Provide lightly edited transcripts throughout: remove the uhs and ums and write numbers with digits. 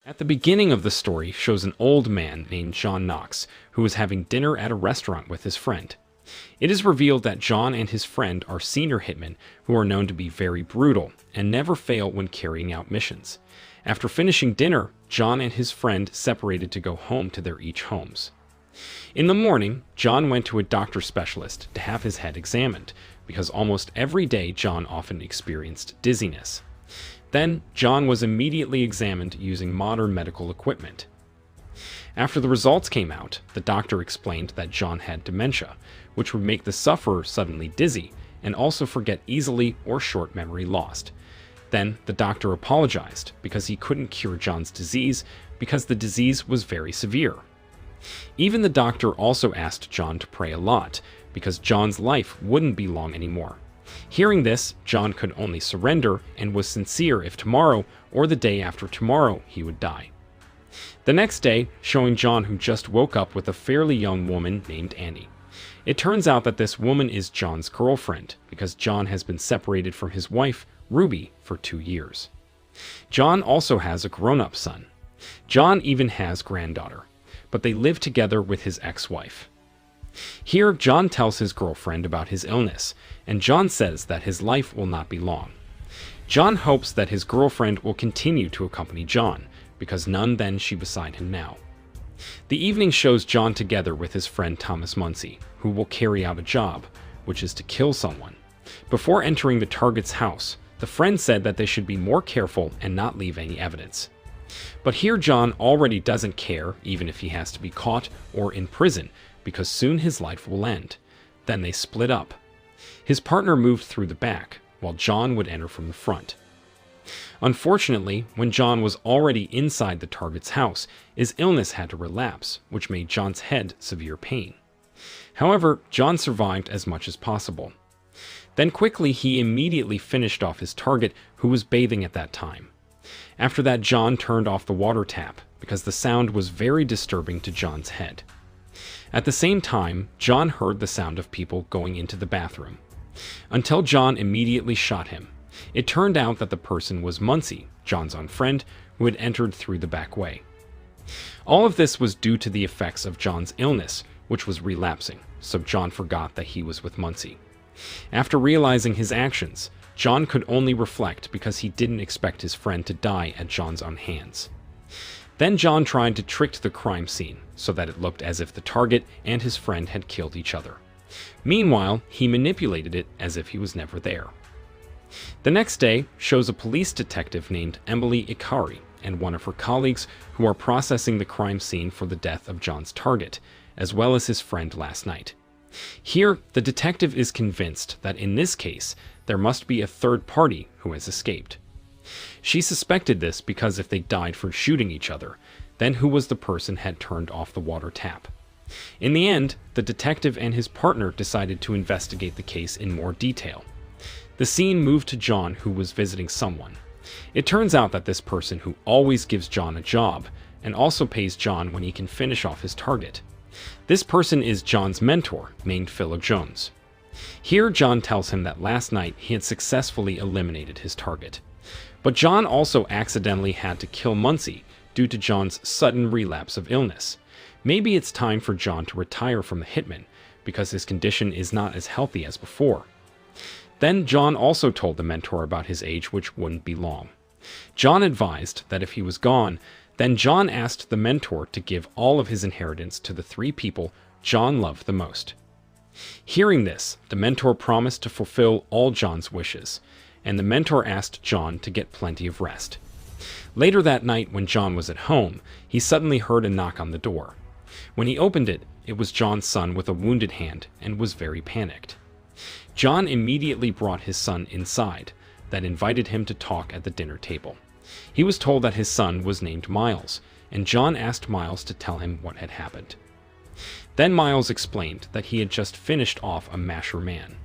At the beginning of the story shows an old man named John Knox who is having dinner at a restaurant with his friend. It is revealed that John and his friend are senior hitmen who are known to be very brutal and never fail when carrying out missions. After finishing dinner, John and his friend separated to go home to their each homes. In the morning, John went to a doctor specialist to have his head examined, because almost every day John often experienced dizziness. Then, John was immediately examined using modern medical equipment. After the results came out, the doctor explained that John had dementia, which would make the sufferer suddenly dizzy and also forget easily or short memory lost. Then, the doctor apologized because he couldn't cure John's disease because the disease was very severe. Even the doctor also asked John to pray a lot because John's life wouldn't be long anymore. Hearing this, John could only surrender and was sincere if tomorrow or the day after tomorrow he would die. The next day, showing John who just woke up with a fairly young woman named Annie. It turns out that this woman is John's girlfriend because John has been separated from his wife, Ruby, for 2 years. John also has a grown-up son. John even has granddaughter, but they live together with his ex-wife. Here, John tells his girlfriend about his illness, and John says that his life will not be long. John hopes that his girlfriend will continue to accompany John, because none then she beside him now. The evening shows John together with his friend Thomas Muncie, who will carry out a job, which is to kill someone. Before entering the target's house, the friend said that they should be more careful and not leave any evidence. But here John already doesn't care, even if he has to be caught or in prison, because soon his life will end. Then they split up. His partner moved through the back, while John would enter from the front. Unfortunately, when John was already inside the target's house, his illness had to relapse, which made John's head severe pain. However, John survived as much as possible. Then quickly he immediately finished off his target, who was bathing at that time. After that, John turned off the water tap, because the sound was very disturbing to John's head. At the same time, John heard the sound of people going into the bathroom, until John immediately shot him. It turned out that the person was Muncie, John's own friend, who had entered through the back way. All of this was due to the effects of John's illness, which was relapsing, so John forgot that he was with Muncie. After realizing his actions, John could only reflect because he didn't expect his friend to die at John's own hands. Then John tried to trick the crime scene so that it looked as if the target and his friend had killed each other. Meanwhile, he manipulated it as if he was never there. The next day shows a police detective named Emily Ikari and one of her colleagues who are processing the crime scene for the death of John's target, as well as his friend last night. Here, the detective is convinced that in this case, there must be a third party who has escaped. She suspected this because if they died for shooting each other, then who was the person had turned off the water tap? In the end, the detective and his partner decided to investigate the case in more detail. The scene moved to John, who was visiting someone. It turns out that this person who always gives John a job, and also pays John when he can finish off his target. This person is John's mentor, named Philip Jones. Here, John tells him that last night he had successfully eliminated his target. But John also accidentally had to kill Muncie due to John's sudden relapse of illness. Maybe it's time for John to retire from the hitman, because his condition is not as healthy as before. Then John also told the mentor about his age, which wouldn't be long. John advised that if he was gone, then John asked the mentor to give all of his inheritance to the 3 people John loved the most. Hearing this, the mentor promised to fulfill all John's wishes, and the mentor asked John to get plenty of rest. Later that night, when John was at home, he suddenly heard a knock on the door. When he opened it, it was John's son with a wounded hand and was very panicked. John immediately brought his son inside, then invited him to talk at the dinner table. He was told that his son was named Miles, and John asked Miles to tell him what had happened. Then Miles explained that he had just finished off a Masher man.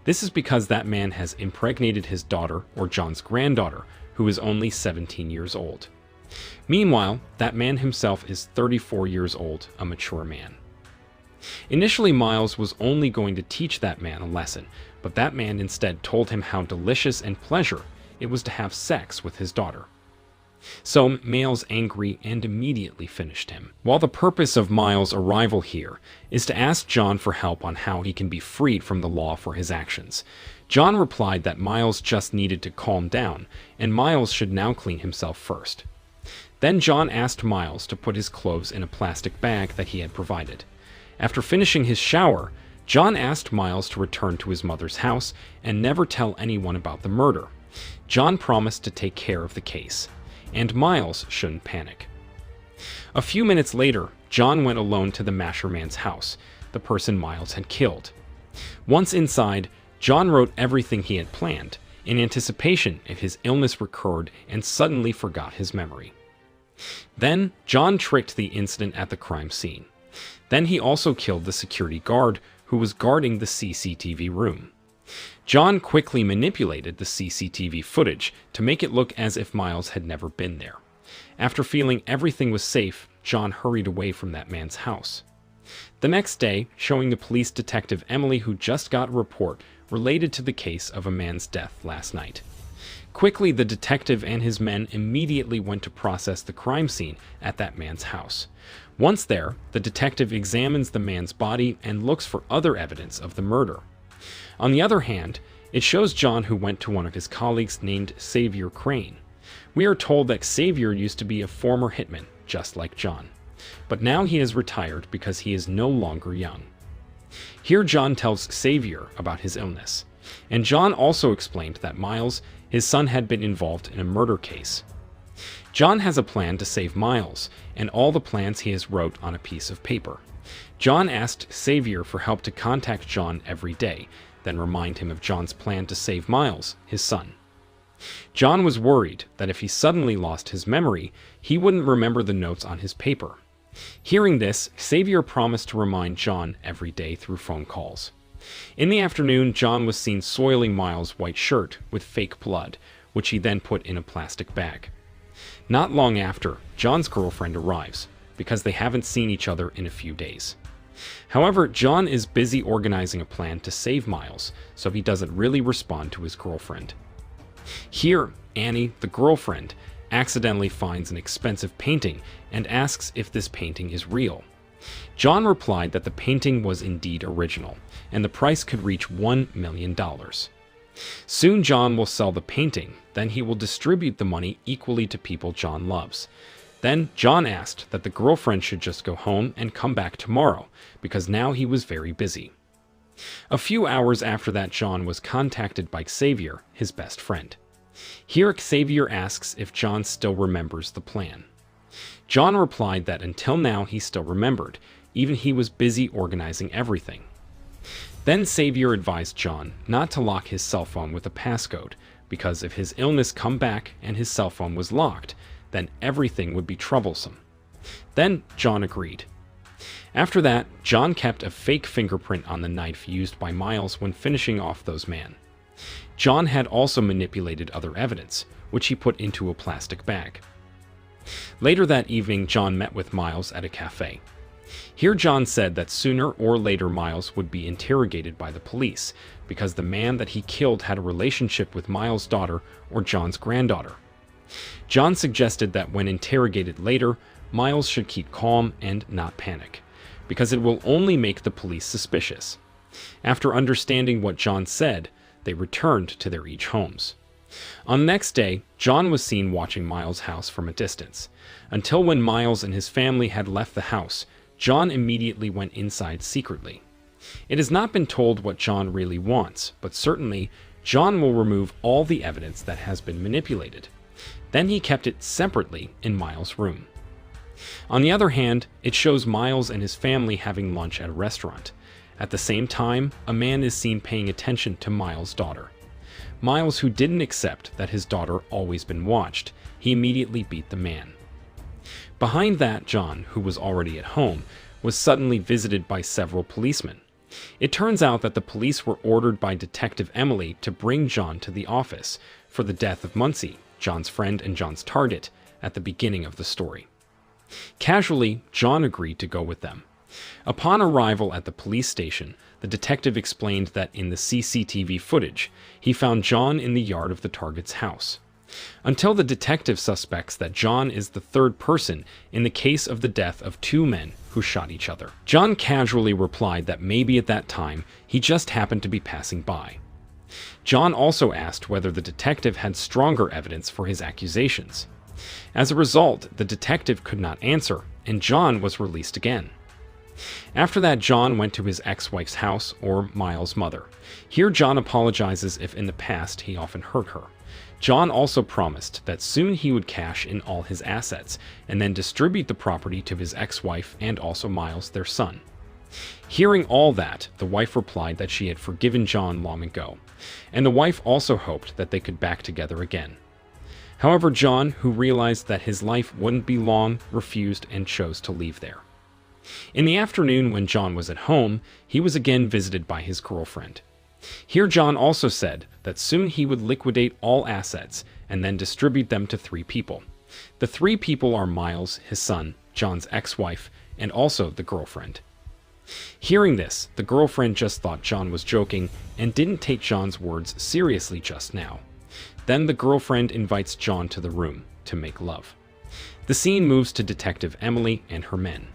This is because that man has impregnated his daughter, or John's granddaughter, who is only 17 years old. Meanwhile, that man himself is 34 years old, a mature man. Initially, Miles was only going to teach that man a lesson, but that man instead told him how delicious and pleasure it was to have sex with his daughter. So Miles angry and immediately finished him. While the purpose of Miles' arrival here is to ask John for help on how he can be freed from the law for his actions, John replied that Miles just needed to calm down, and Miles should now clean himself first. Then John asked Miles to put his clothes in a plastic bag that he had provided. After finishing his shower, John asked Miles to return to his mother's house and never tell anyone about the murder. John promised to take care of the case, and Miles shouldn't panic. A few minutes later, John went alone to the Masherman's house, the person Miles had killed. Once inside, John wrote everything he had planned, in anticipation if his illness recurred and suddenly forgot his memory. Then, John tricked the incident at the crime scene. Then he also killed the security guard who was guarding the CCTV room. John quickly manipulated the CCTV footage to make it look as if Miles had never been there. After feeling everything was safe, John hurried away from that man's house. The next day, showing the police detective Emily who just got a report related to the case of a man's death last night. Quickly, the detective and his men immediately went to process the crime scene at that man's house. Once there, the detective examines the man's body and looks for other evidence of the murder. On the other hand, it shows John who went to one of his colleagues named Xavier Crane. We are told that Xavier used to be a former hitman, just like John. But now he is retired because he is no longer young. Here John tells Xavier about his illness. And John also explained that Miles, his son, had been involved in a murder case. John has a plan to save Miles, and all the plans he has wrote on a piece of paper. John asked Xavier for help to contact John every day, then remind him of John's plan to save Miles, his son. John was worried that if he suddenly lost his memory, he wouldn't remember the notes on his paper. Hearing this, Xavier promised to remind John every day through phone calls. In the afternoon, John was seen soiling Miles' white shirt with fake blood, which he then put in a plastic bag. Not long after, John's girlfriend arrives, because they haven't seen each other in a few days. However, John is busy organizing a plan to save Miles, so he doesn't really respond to his girlfriend. Here, Annie, the girlfriend, accidentally finds an expensive painting and asks if this painting is real. John replied that the painting was indeed original, and the price could reach $1 million. Soon John will sell the painting, then he will distribute the money equally to people John loves. Then John asked that the girlfriend should just go home and come back tomorrow, because now he was very busy. A few hours after that, John was contacted by Xavier, his best friend. Here Xavier asks if John still remembers the plan. John replied that until now he still remembered, even he was busy organizing everything. Then Xavier advised John not to lock his cell phone with a passcode, because if his illness come back and his cell phone was locked, then everything would be troublesome. Then John agreed. After that, John kept a fake fingerprint on the knife used by Miles when finishing off those men. John had also manipulated other evidence, which he put into a plastic bag. Later that evening, John met with Miles at a cafe. Here John said that sooner or later Miles would be interrogated by the police, because the man that he killed had a relationship with Miles' daughter or John's granddaughter. John suggested that when interrogated later, Miles should keep calm and not panic, because it will only make the police suspicious. After understanding what John said, they returned to their each homes. On the next day, John was seen watching Miles' house from a distance, until when Miles and his family had left the house, John immediately went inside secretly. It has not been told what John really wants, but certainly John will remove all the evidence that has been manipulated. Then he kept it separately in Miles' room. On the other hand, it shows Miles and his family having lunch at a restaurant. At the same time, a man is seen paying attention to Miles' daughter. Miles, who didn't accept that his daughter always been watched, he immediately beat the man. Behind that, John, who was already at home, was suddenly visited by several policemen. It turns out that the police were ordered by Detective Emily to bring John to the office for the death of Muncie, John's friend and John's target, at the beginning of the story. Casually, John agreed to go with them. Upon arrival at the police station, the detective explained that in the CCTV footage, he found John in the yard of the target's house. until the detective suspects that John is the third person in the case of the death of two men who shot each other. John casually replied that maybe at that time he just happened to be passing by. John also asked whether the detective had stronger evidence for his accusations. As a result, the detective could not answer, and John was released again. After that, John went to his ex-wife's house, or Miles' mother. Here, John apologizes if in the past he often hurt her. John also promised that soon he would cash in all his assets and then distribute the property to his ex-wife and also Miles, their son. Hearing all that, the wife replied that she had forgiven John long ago, and the wife also hoped that they could back together again. However, John, who realized that his life wouldn't be long, refused and chose to leave there. In the afternoon, when John was at home, he was again visited by his girlfriend. Here, John also said that soon he would liquidate all assets and then distribute them to 3 people. The 3 people are Miles, his son, John's ex-wife, and also the girlfriend. Hearing this, the girlfriend just thought John was joking and didn't take John's words seriously just now. Then the girlfriend invites John to the room to make love. The scene moves to Detective Emily and her men.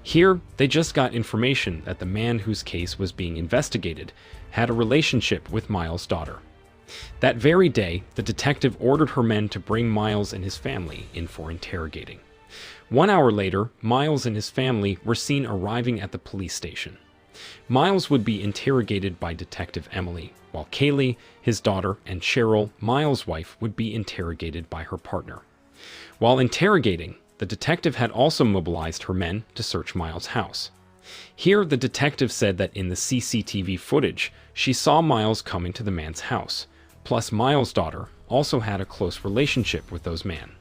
Here, they just got information that the man whose case was being investigated had a relationship with Miles' daughter. That very day, the detective ordered her men to bring Miles and his family in for interrogating. 1 hour later, Miles and his family were seen arriving at the police station. Miles would be interrogated by Detective Emily, while Kaylee, his daughter, and Cheryl, Miles' wife, would be interrogated by her partner. While interrogating, the detective had also mobilized her men to search Miles' house. Here, the detective said that in the CCTV footage, she saw Miles coming to the man's house. Plus, Miles' daughter also had a close relationship with those men.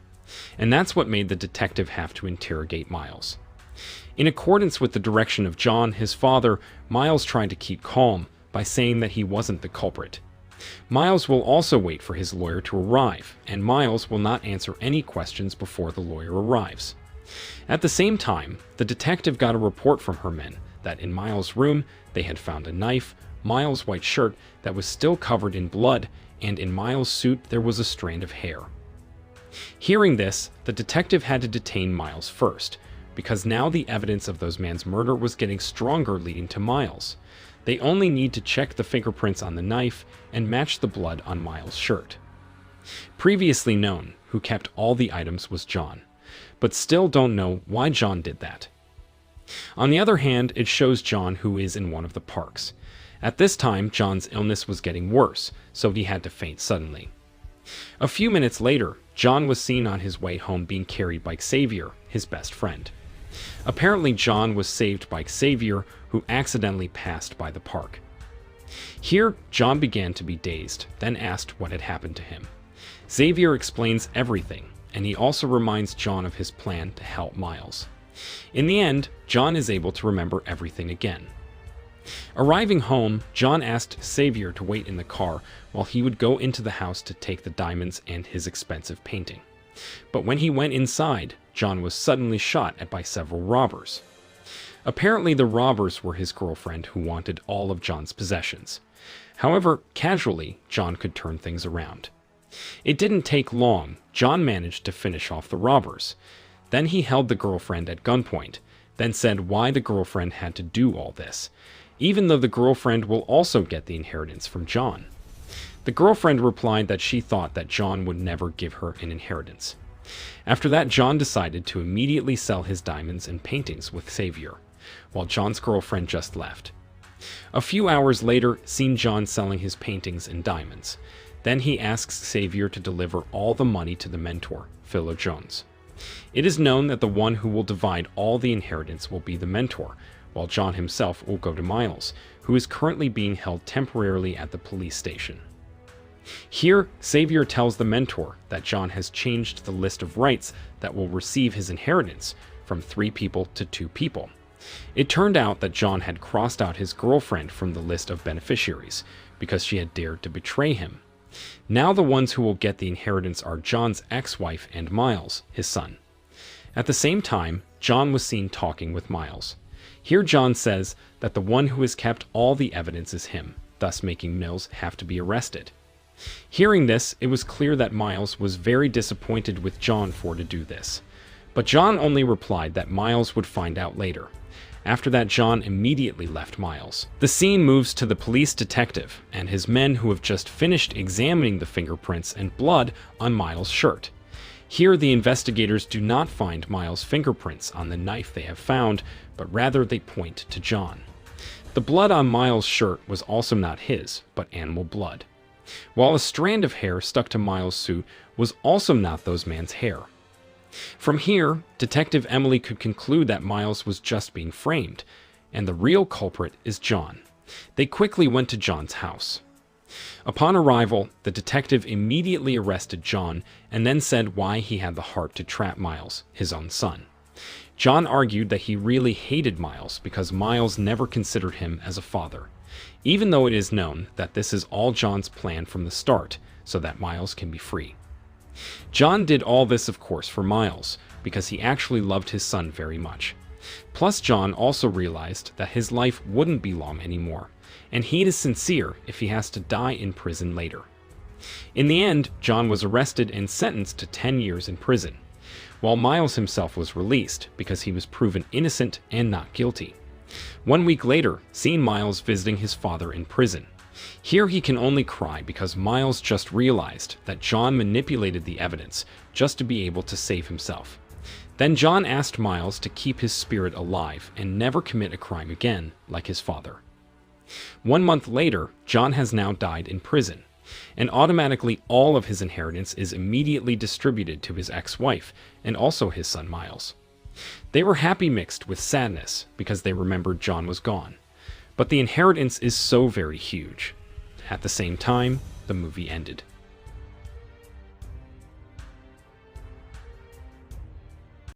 And that's what made the detective have to interrogate Miles. In accordance with the direction of John, his father, Miles tried to keep calm by saying that he wasn't the culprit. Miles will also wait for his lawyer to arrive, and Miles will not answer any questions before the lawyer arrives. At the same time, the detective got a report from her men that in Miles' room they had found a knife, Miles' white shirt that was still covered in blood, and in Miles' suit there was a strand of hair. Hearing this, the detective had to detain Miles first, because now the evidence of those men's murder was getting stronger, leading to Miles. They only need to check the fingerprints on the knife and match the blood on Miles' shirt. Previously known, who kept all the items was John, but still don't know why John did that. On the other hand, it shows John who is in one of the parks. At this time, John's illness was getting worse, so he had to faint suddenly. A few minutes later, John was seen on his way home being carried by Xavier, his best friend. Apparently, John was saved by Xavier, who accidentally passed by the park. Here, John began to be dazed, then asked what had happened to him. Xavier explains everything, and he also reminds John of his plan to help Miles. In the end, John is able to remember everything again. Arriving home, John asked Xavier to wait in the car while he would go into the house to take the diamonds and his expensive painting. But when he went inside, John was suddenly shot at by several robbers. Apparently, the robbers were his girlfriend who wanted all of John's possessions. However, casually, John could turn things around. It didn't take long. John managed to finish off the robbers. Then he held the girlfriend at gunpoint, then said why the girlfriend had to do all this, even though the girlfriend will also get the inheritance from John. The girlfriend replied that she thought that John would never give her an inheritance. After that, John decided to immediately sell his diamonds and paintings with Xavier, while John's girlfriend just left. A few hours later, seen John selling his paintings and diamonds. Then he asks Xavier to deliver all the money to the mentor, Philo Jones. It is known that the one who will divide all the inheritance will be the mentor, while John himself will go to Miles, who is currently being held temporarily at the police station. Here, Xavier tells the mentor that John has changed the list of rights that will receive his inheritance from 3 people to 2 people. It turned out that John had crossed out his girlfriend from the list of beneficiaries because she had dared to betray him. Now the ones who will get the inheritance are John's ex-wife and Miles, his son. At the same time, John was seen talking with Miles. Here John says that the one who has kept all the evidence is him, thus making Mills have to be arrested. Hearing this, it was clear that Miles was very disappointed with John for to do this. But John only replied that Miles would find out later. After that, John immediately left Miles. The scene moves to the police detective and his men who have just finished examining the fingerprints and blood on Miles' shirt. Here, the investigators do not find Miles' fingerprints on the knife they have found, but rather they point to John. The blood on Miles' shirt was also not his, but animal blood, while a strand of hair stuck to Miles' suit was also not those man's hair. From here, Detective Emily could conclude that Miles was just being framed, and the real culprit is John. They quickly went to John's house. Upon arrival, the detective immediately arrested John and then said why he had the heart to trap Miles, his own son. John argued that he really hated Miles because Miles never considered him as a father, even though it is known that this is all John's plan from the start, so that Miles can be free. John did all this, of course, for Miles, because he actually loved his son very much. Plus, John also realized that his life wouldn't be long anymore, and he is sincere if he has to die in prison later. In the end, John was arrested and sentenced to 10 years in prison, while Miles himself was released because he was proven innocent and not guilty. 1 week later, seeing Miles visiting his father in prison. Here he can only cry because Miles just realized that John manipulated the evidence just to be able to save himself. Then John asked Miles to keep his spirit alive and never commit a crime again, like his father. 1 month later, John has now died in prison, and automatically all of his inheritance is immediately distributed to his ex-wife and also his son Miles. They were happy mixed with sadness because they remembered John was gone. But the inheritance is so very huge. At the same time, the movie ended.